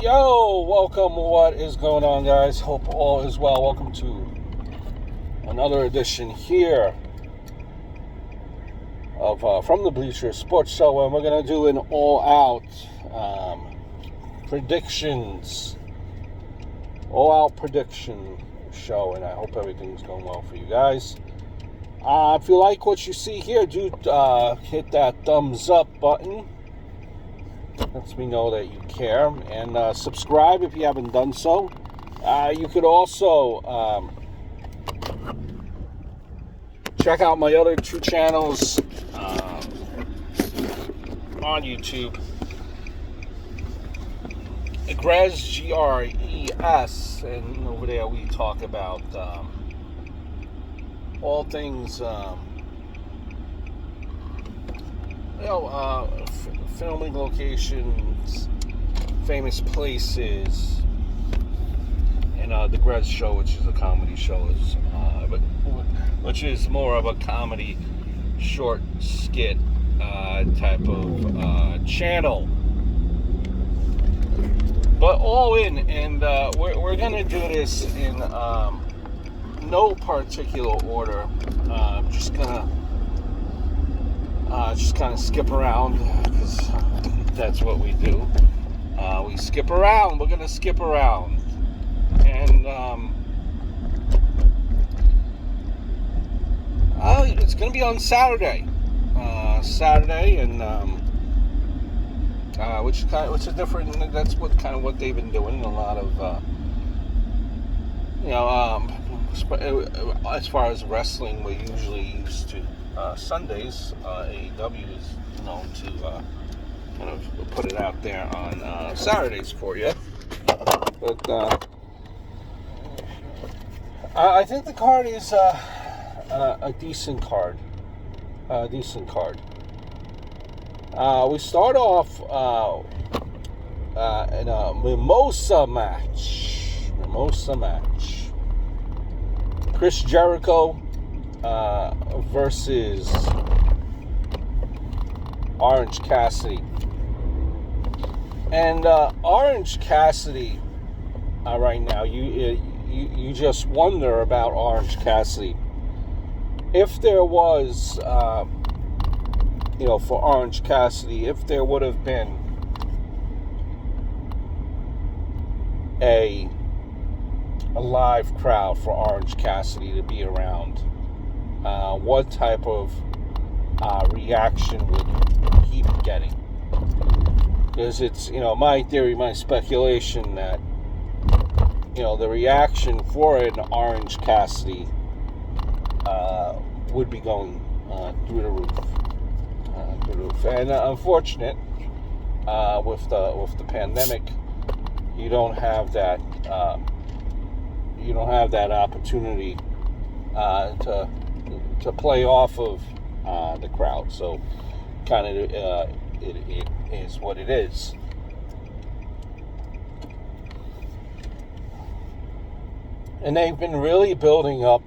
Yo, welcome. What is going on, guys? Hope all is well. Welcome to another edition here of From the Bleachers Sports Show, and we're going to do an all-out predictions, all-out prediction show, and I hope everything's going well for you guys. If you like what you see here, do hit that thumbs up button. Lets me know that you care, and subscribe if you haven't done so. You could also check out my other two channels on YouTube. GRES, GRES, and over there we talk about all things, filming locations, famous places, and the GRES show, which is a comedy show, which is more of a comedy short skit type of channel. But all in, and we're gonna do this in no particular order. Just kind of skip around, because that's what we do. We skip around. We're gonna skip around, and it's gonna be on Saturday. And which is different. That's what they've been doing. A lot of as far as wrestling, we're usually used to Sundays. AEW is known to kind of put it out there on Saturdays for you. But I think the card is a decent card. We start off in a mimosa match. Chris Jericho versus Orange Cassidy. And Orange Cassidy, right now, you just wonder about Orange Cassidy. If there was, for Orange Cassidy, if there would have been a live crowd for Orange Cassidy to be around, what type of reaction would he be getting? Because it's, my theory, my speculation that, the reaction for an Orange Cassidy would be going through the roof. And unfortunate, with the pandemic, you don't have that opportunity to play off of the crowd. So kind of it is what it is. And they've been really building up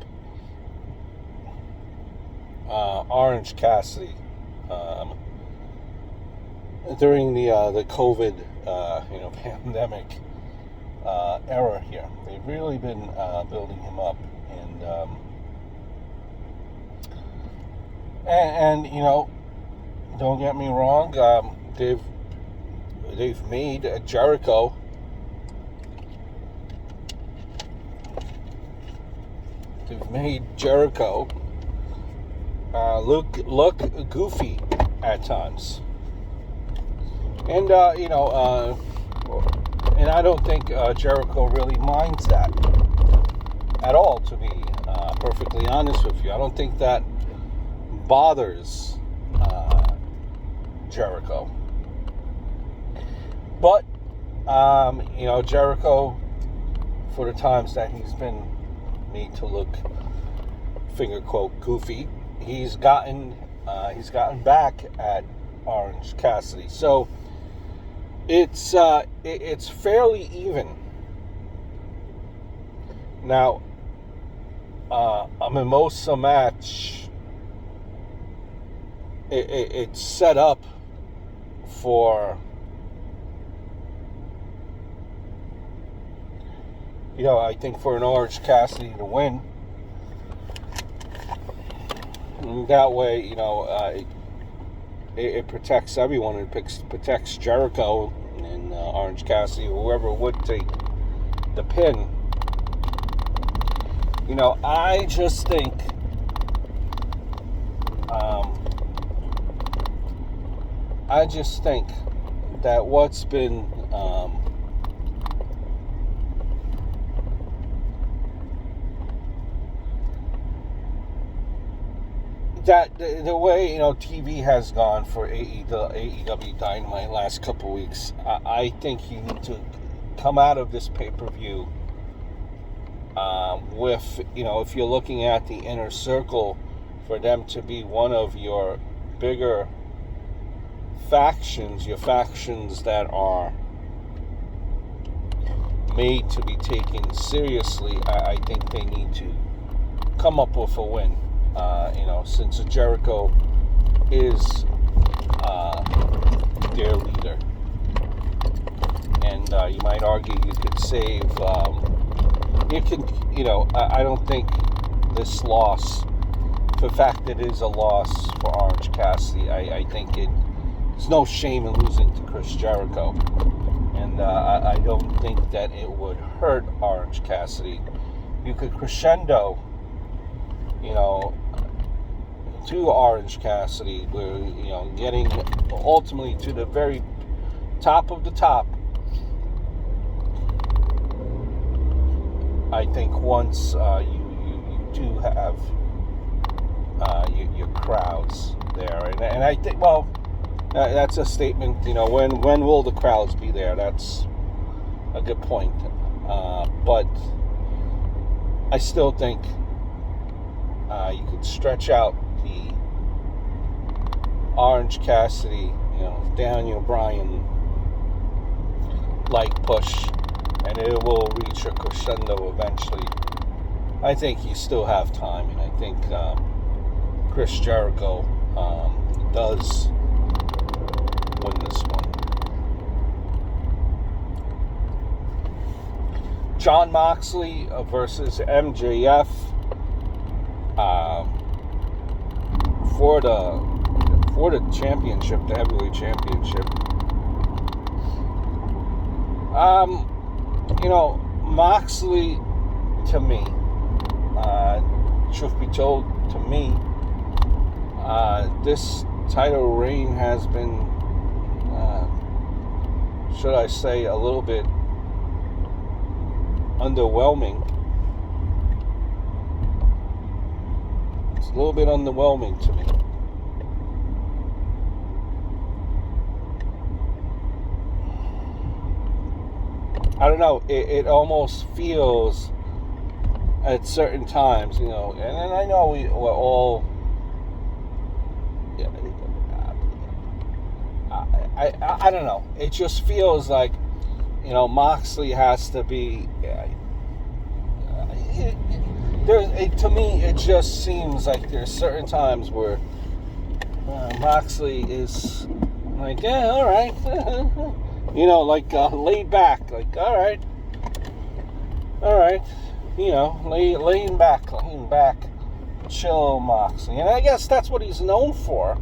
Orange Cassidy during the COVID pandemic era here. They've really been building him up, and don't get me wrong, they've made Jericho look goofy at times, and and I don't think Jericho really minds that at all, to be perfectly honest with you. I don't think that bothers Jericho. But Jericho, for the times that he's been made to look, finger quote, goofy, he's gotten back at Orange Cassidy. So it's fairly even. Now, a mimosa match, it's set up for I think for an Orange Cassidy to win, that way, it protects everyone. It protects Jericho and Orange Cassidy, whoever would take the pin. I just think that what's been that the way TV has gone for AEW Dynamite last couple weeks, I think you need to come out of this pay-per-view with if you're looking at the Inner Circle, for them to be one of your bigger factions, your factions that are made to be taken seriously. I think they need to come up with a win. Since Jericho is their leader, and you might argue you could save. I don't think this loss, the fact that it is a loss for Orange Cassidy, I think there's no shame in losing to Chris Jericho, and I don't think that it would hurt Orange Cassidy. You could crescendo, to Orange Cassidy, where getting ultimately to the very top of the top. I think once you do have your crowds there, and I think that's a statement. When will the crowds be there? That's a good point. But I still think you could stretch out the Orange Cassidy, Daniel Bryan like push, and it will reach a crescendo eventually. I think you still have time, and I think Chris Jericho does win this one. Jon Moxley versus MJF for the championship, the heavyweight championship. Moxley, to me, truth be told, to me, this title reign has been, should I say, a little bit underwhelming. It's a little bit underwhelming to me. I don't know, it almost feels at certain times, and I know we're all, I don't know, it just feels like, Moxley has to be, to me, it just seems like there's certain times where Moxley is like, yeah, all right, laid back, like, all right, laying back, chill Moxley. And I guess that's what he's known for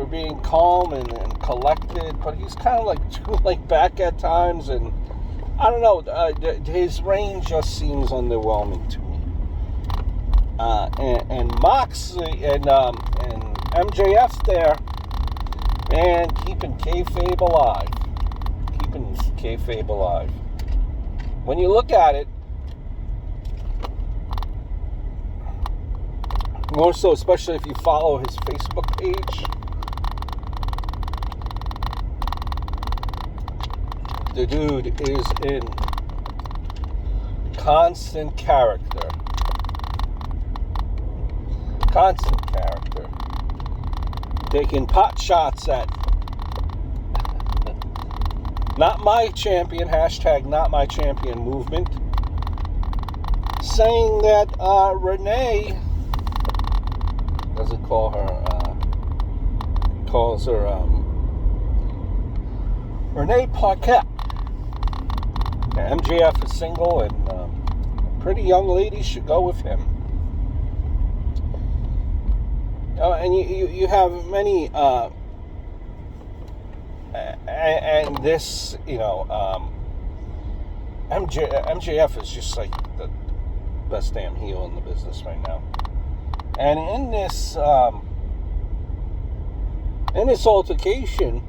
being calm and collected, but he's kind of like too laid back at times, and I don't know, his reign just seems underwhelming to me. And Moxley and MJF there, man, keeping kayfabe alive. When you look at it, more so, especially if you follow his Facebook page, the dude is in constant character. Taking pot shots at not my champion, hashtag not my champion movement, saying that Renee, doesn't call her, calls her Renee Paquette, MJF is single, and a pretty young lady should go with him. And you have many, and this, MJF is just like the best damn heel in the business right now. And in this altercation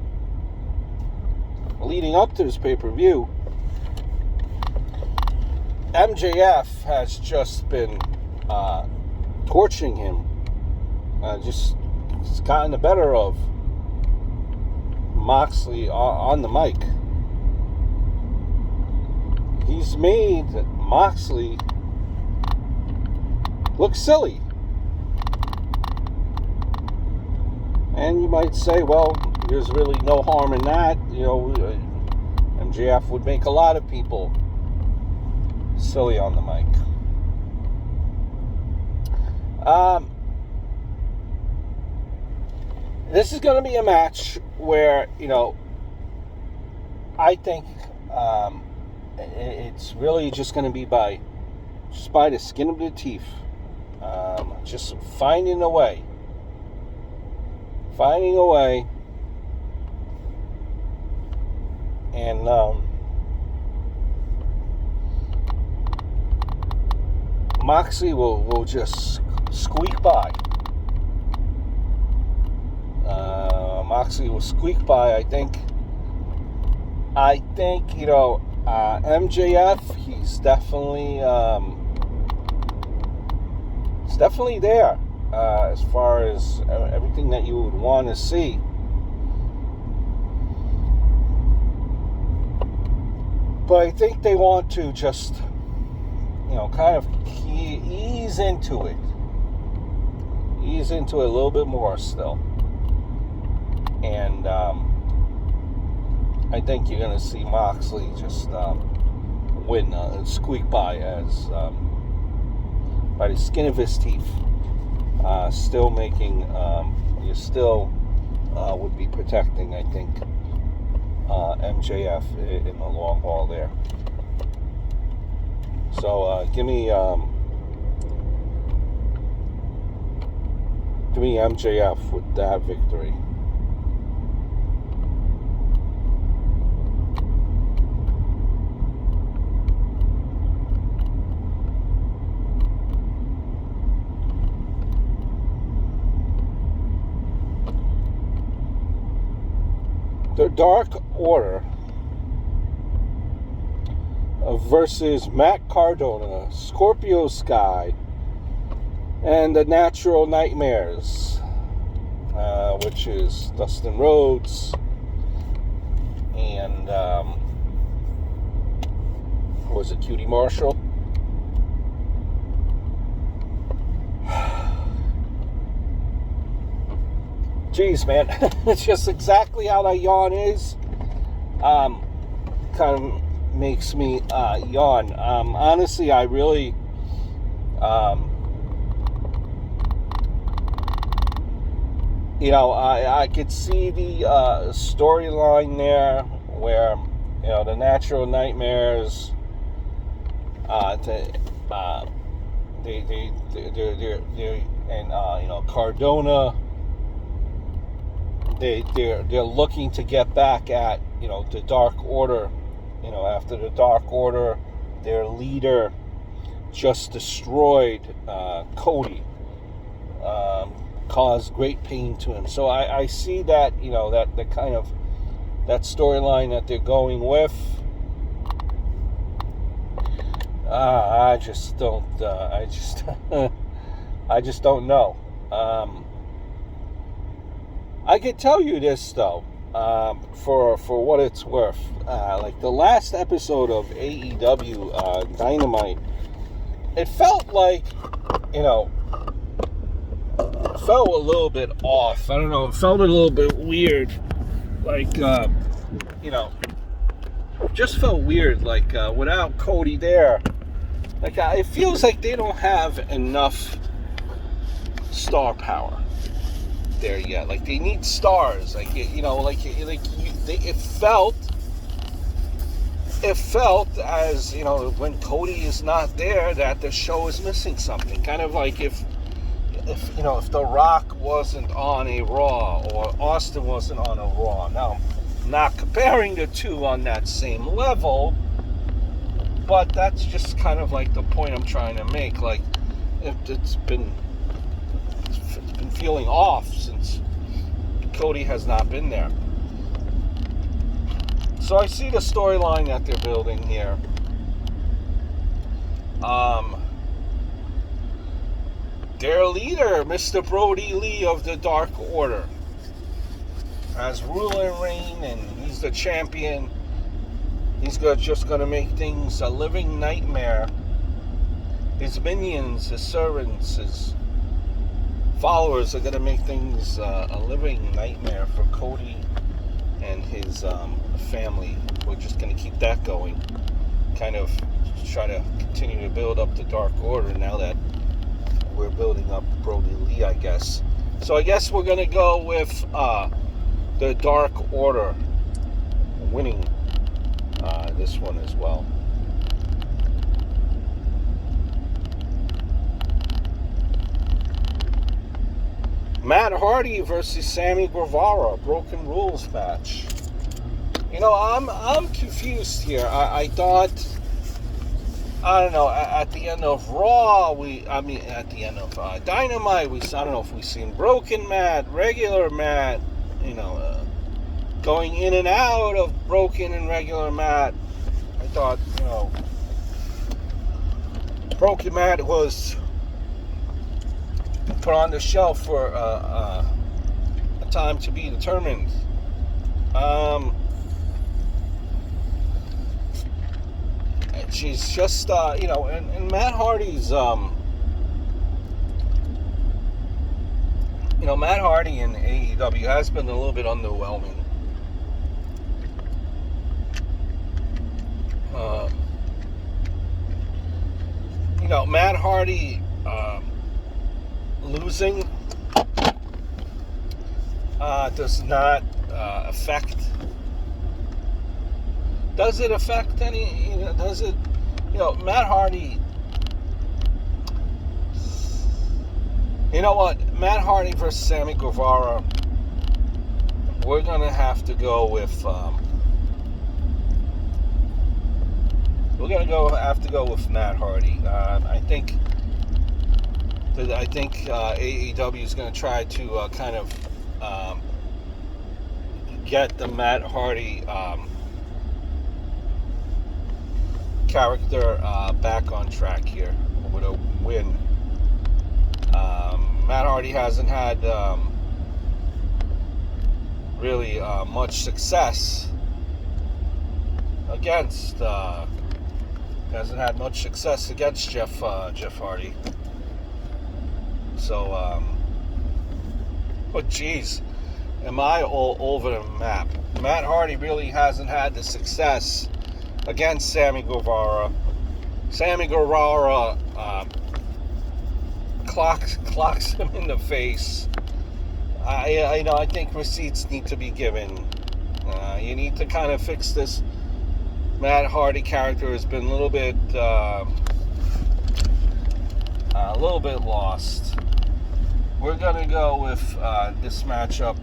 leading up to this pay-per-view, MJF has just been torching him. Just gotten the better of Moxley on the mic. He's made Moxley look silly. And you might say, well, there's really no harm in that. MJF would make a lot of people silly on the mic. This is going to be a match where, I think it's really just going to be by the skin of the teeth. Just finding a way. And Moxley will just squeak by. Moxley will squeak by. I think MJF, he's definitely there as far as everything that you would want to see. But I think they want to just, kind of ease into it. Ease into it a little bit more still. And I think you're going to see Moxley just win and squeak by by the skin of his teeth. Still making, you still would be protecting, I think, MJF in the long haul there. So give me MJF with that victory. The Dark Order versus Matt Cardona, Scorpio Sky, and the Natural Nightmares, which is Dustin Rhodes and was it Cutie Marshall? Jeez, man, it's just exactly how that yawn is. Kind of makes me yawn. Honestly, I really I could see the storyline there where the Natural Nightmares Cardona, they're looking to get back at the Dark Order. After the Dark Order, their leader just destroyed Cody, caused great pain to him. So I see that that kind of that storyline that they're going with. I just don't. I just don't know. I can tell you this though, for what it's worth. Like the last episode of AEW Dynamite, it felt like, it felt a little bit off. I don't know. It felt a little bit weird. Like, just felt weird. Like without Cody there, like it feels like they don't have enough star power there yet. Like they need stars. Like it it felt as, when Cody is not there, that the show is missing something. Kind of like if The Rock wasn't on a Raw or Austin wasn't on a Raw. Now, I'm not comparing the two on that same level, but that's just kind of like the point I'm trying to make. Like, it's been feeling off since Cody has not been there. So I see the storyline that they're building here. Their leader, Mr. Brody Lee of the Dark Order, has rule and reign, and he's the champion. He's just going to make things a living nightmare. His minions, his servants, his followers are going to make things a living nightmare for Cody and his family. We're just going to keep that going. Kind of try to continue to build up the Dark Order now that we're building up Brody Lee, I guess. So I guess we're going to go with the Dark Order winning this one as well. Matt Hardy versus Sammy Guevara, Broken Rules match. I'm confused here. I thought, I don't know, at the end of Raw, at the end of Dynamite, I don't know if we've seen Broken Matt, regular Matt, going in and out of Broken and regular Matt. I thought, Broken Matt was put on the shelf for a time to be determined. She's just, and Matt Hardy's, Matt Hardy in AEW has been a little bit underwhelming. Matt Hardy losing does not affect. Does it affect any? Does it? Matt Hardy. You know what? Matt Hardy versus Sammy Guevara. We're gonna have to go with. Have to go with Matt Hardy. I think AEW is going to try to kind of get the Matt Hardy character back on track here with a win. Matt Hardy hasn't had really much success against. Hasn't had much success against Jeff Hardy. So, but geez, am I all over the map? Matt Hardy really hasn't had the success against Sammy Guevara. Sammy Guevara clocks him in the face. I think receipts need to be given. You need to kind of fix this. Matt Hardy character has been a little bit lost. We're gonna go with this matchup.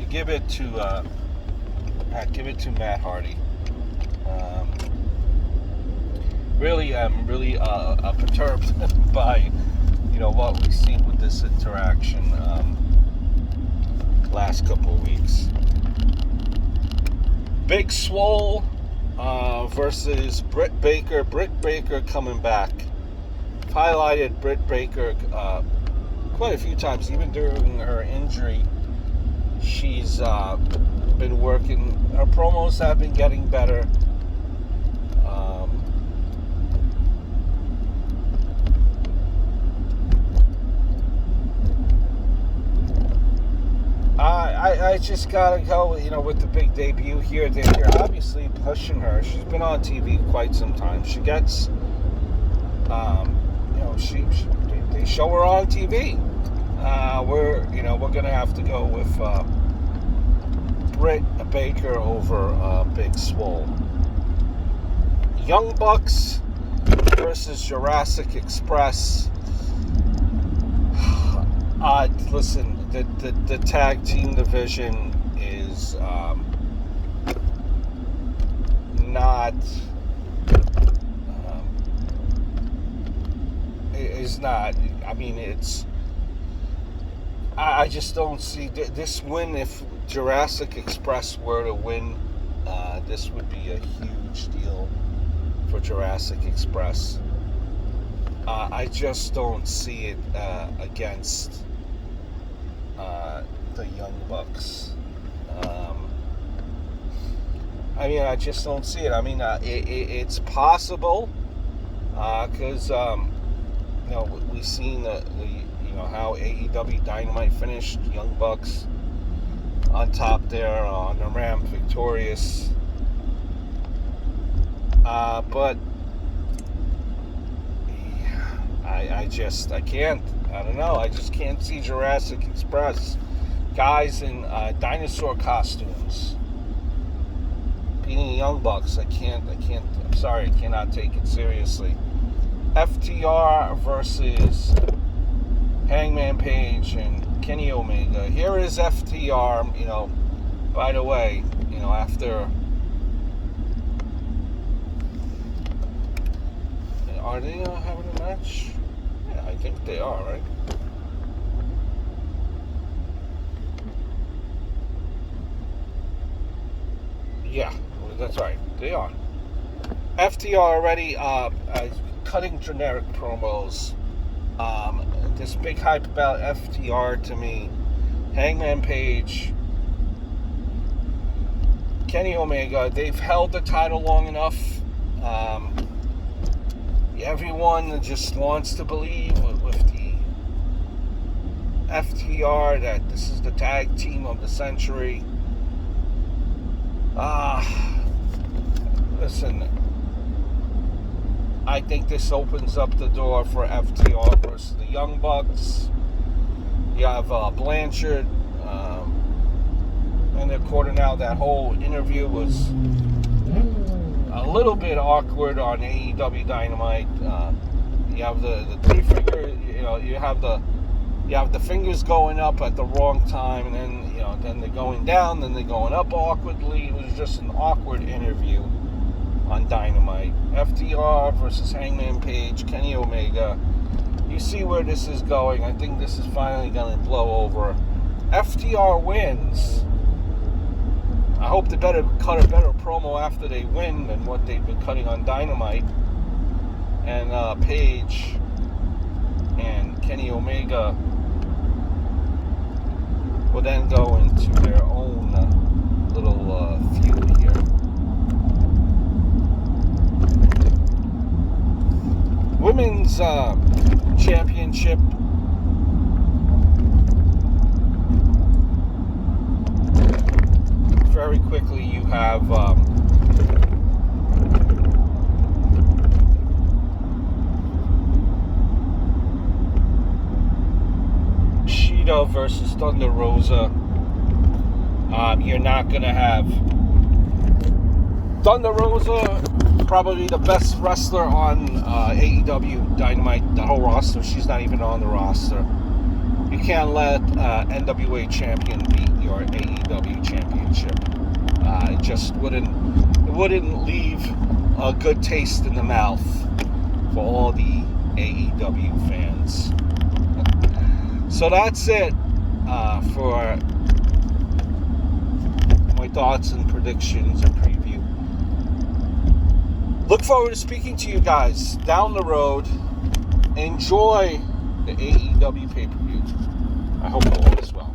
Give it to Matt Hardy. I'm really perturbed by what we've seen with this interaction last couple of weeks. Big Swole versus Britt Baker. Britt Baker coming back. Highlighted Britt Baker quite a few times, even during her injury. She's been working. Her promos have been getting better. I just gotta go, with the big debut here. They're obviously pushing her. She's been on TV quite some time. She gets, they show her on TV. We're gonna have to go with Britt Baker over Big Swole. Young Bucks versus Jurassic Express. Listen, the tag team division is not I mean, it's I just don't see this win. If Jurassic Express were to win, this would be a huge deal for Jurassic Express. I just don't see it against the Young Bucks. I mean, I just don't see it. I mean, it's possible because you know, we've seen you know, how AEW Dynamite finished. Young Bucks on top there on the ramp, victorious. But I can't. I don't know. I just can't see Jurassic Express guys in dinosaur costumes beating Young Bucks. I can't. I'm sorry. I cannot take it seriously. FTR versus Hangman Page and Kenny Omega. Here is FTR. You know, by the way, you know, after. Are they having a match? Yeah, I think they are, right? Yeah, that's right. They are. FTR already cutting generic promos. This big hype about FTR to me. Hangman Page, Kenny Omega, they've held the title long enough. Everyone just wants to believe with the FTR that this is the tag team of the century. Listen, I think this opens up the door for FTR versus the Young Bucks. You have Blanchard, and according now, that whole interview was a little bit awkward on AEW Dynamite. You have the three finger, you know, you have the fingers going up at the wrong time, and then, you know, then they're going down, then they're going up awkwardly. It was just an awkward interview on Dynamite. FTR versus Hangman Page, Kenny Omega. You see where this is going. I think this is finally going to blow over. FTR wins. I hope they better cut a better promo after they win than what they've been cutting on Dynamite. And Page and Kenny Omega will then go into their own little feud here. Women's Championship. Very quickly, you have Shida versus Thunder Rosa. You're not going to have Thunder Rosa, probably the best wrestler on AEW Dynamite, the whole roster. She's not even on the roster. You can't let NWA champion beat your AEW championship. It just wouldn't leave a good taste in the mouth for all the AEW fans. So that's it for my thoughts and predictions and preview. Look forward to speaking to you guys down the road. Enjoy the AEW pay-per-view. I hope all is well.